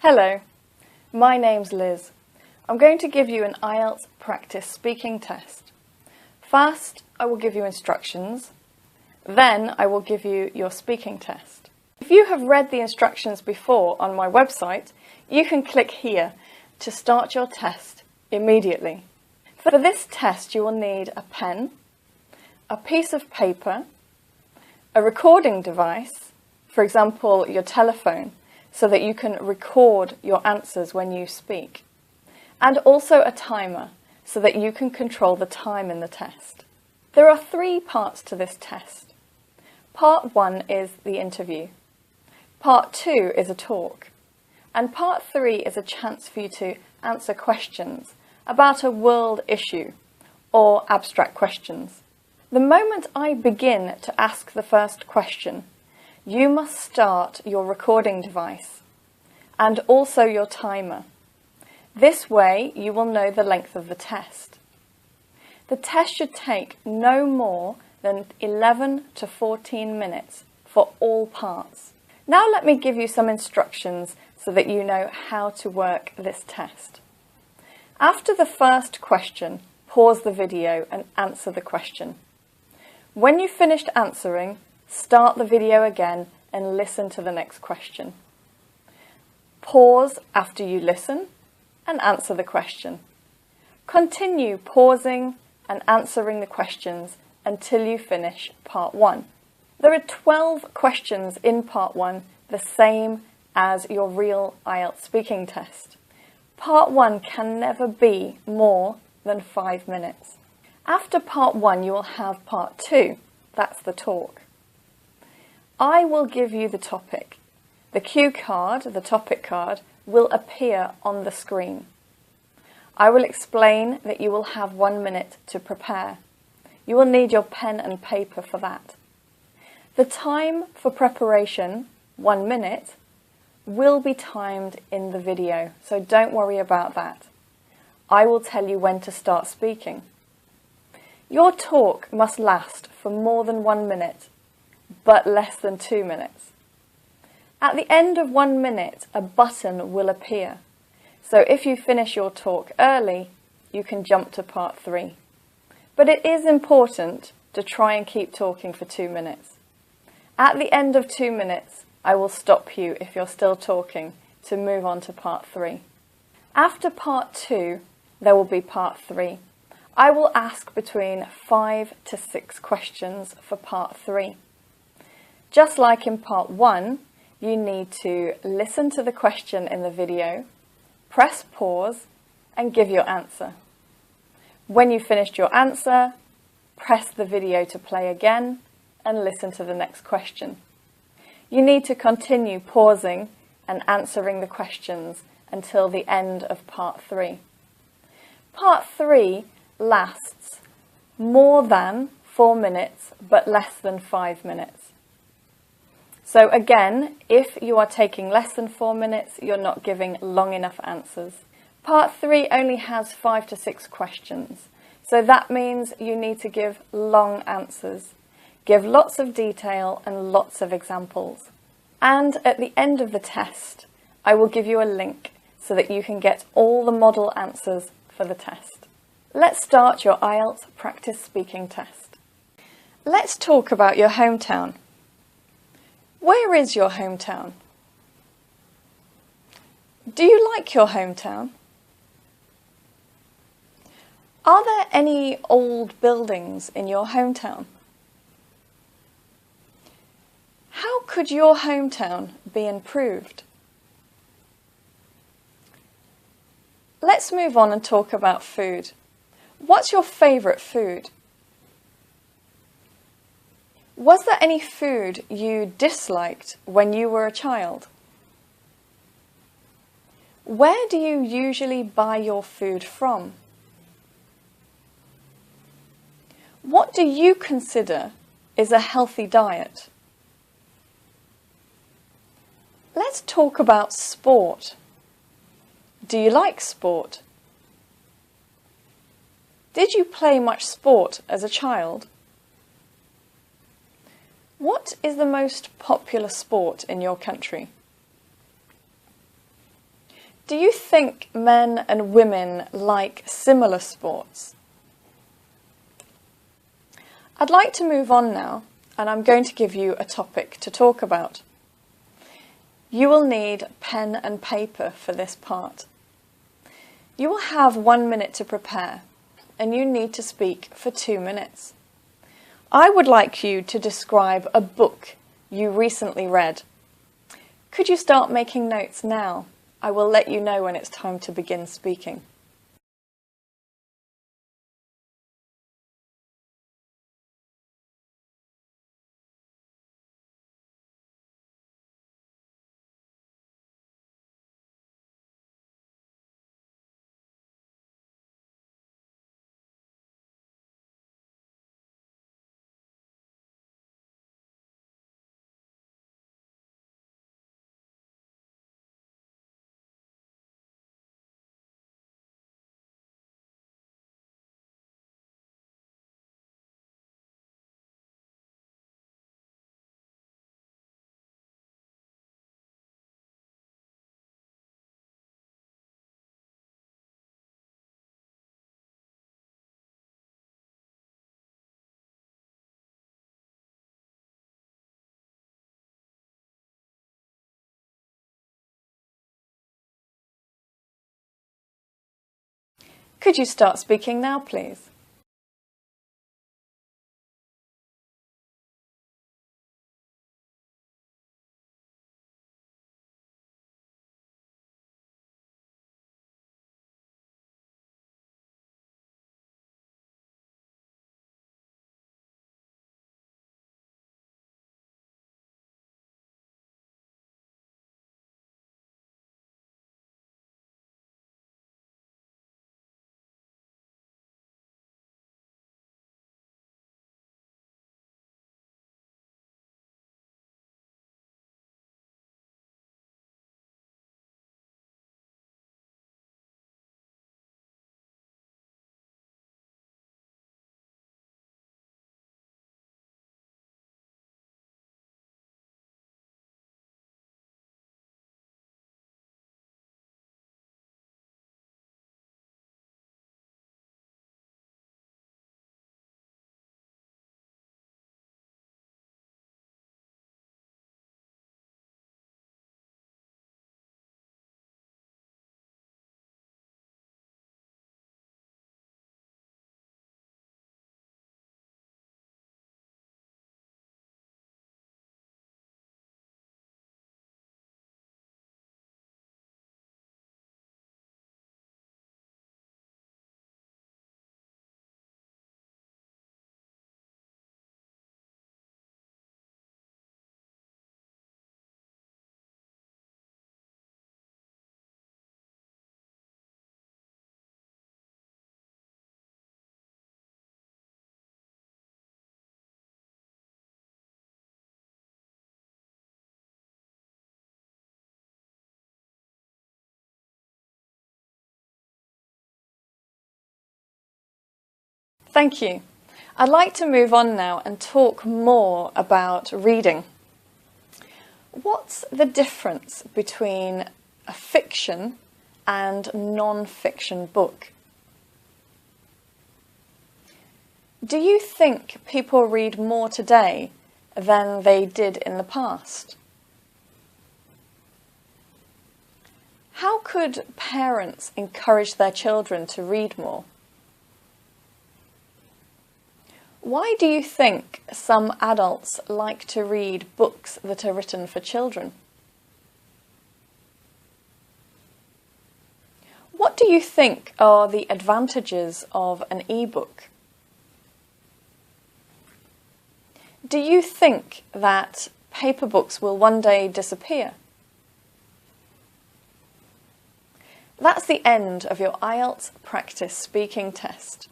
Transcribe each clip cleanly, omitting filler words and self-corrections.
Hello, my name's Liz. I'm going to give you an IELTS practice speaking test. First, I will give you instructions. Then I will give you your speaking test. If you have read the instructions before on my website, you can click here to start your test immediately. For this test, you will need a pen, a piece of paper, a recording device, for example, your telephone, so that you can record your answers when you speak, and also a timer, so that you can control the time in the test. There are 3 parts to this test. Part 1 is the interview. Part 2 is a talk. And Part 3 is a chance for you to answer questions about a world issue or abstract questions. The moment I begin to ask the first question, you must start your recording device and also your timer. This way you will know the length of the test. The test should take no more than 11 to 14 minutes for all parts. Now let me give you some instructions so that you know how to work this test. After the first question, pause the video and answer the question. When you've finished answering, start the video again and listen to the next question. Pause after you listen and answer the question. Continue pausing and answering the questions until you finish part 1. There are 12 questions in part 1, the same as your real IELTS speaking test. Part 1 can never be more than 5 minutes. After part 1, you will have part 2. That's the talk. I will give you the topic. The cue card, the topic card, will appear on the screen. I will explain that you will have 1 minute to prepare. You will need your pen and paper for that. The time for preparation, 1 minute, will be timed in the video, so don't worry about that. I will tell you when to start speaking. Your talk must last for more than 1 minute, but less than 2 minutes. At the end of 1 minute, a button will appear. So if you finish your talk early, you can jump to part 3. But it is important to try and keep talking for 2 minutes. At the end of 2 minutes, I will stop you if you're still talking to move on to part 3. After part 2, there will be part 3. I will ask between 5 to 6 questions for part 3. Just like in part 1, you need to listen to the question in the video, press pause and give your answer. When you've finished your answer, press the video to play again and listen to the next question. You need to continue pausing and answering the questions until the end of part 3. Part 3 lasts more than 4 minutes but less than 5 minutes. So again, if you are taking less than 4 minutes, you're not giving long enough answers. Part 3 only has 5 to 6 questions, so that means you need to give long answers. Give lots of detail and lots of examples. And at the end of the test, I will give you a link so that you can get all the model answers for the test. Let's start your IELTS practice speaking test. Let's talk about your hometown. Where is your hometown? Do you like your hometown? Are there any old buildings in your hometown? How could your hometown be improved? Let's move on and talk about food. What's your favourite food? Was there any food you disliked when you were a child? Where do you usually buy your food from? What do you consider is a healthy diet? Let's talk about sport. Do you like sport? Did you play much sport as a child? What is the most popular sport in your country? Do you think men and women like similar sports? I'd like to move on now, and I'm going to give you a topic to talk about. You will need pen and paper for this part. You will have 1 minute to prepare, and you need to speak for 2 minutes. I would like you to describe a book you recently read. Could you start making notes now? I will let you know when it's time to begin speaking. Could you start speaking now, please? Thank you. I'd like to move on now and talk more about reading. What's the difference between a fiction and non-fiction book? Do you think people read more today than they did in the past? How could parents encourage their children to read more? Why do you think some adults like to read books that are written for children? What do you think are the advantages of an e-book? Do you think that paper books will one day disappear? That's the end of your IELTS practice speaking test.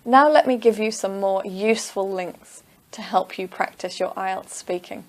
Now let me give you some more useful links to help you practice your IELTS speaking.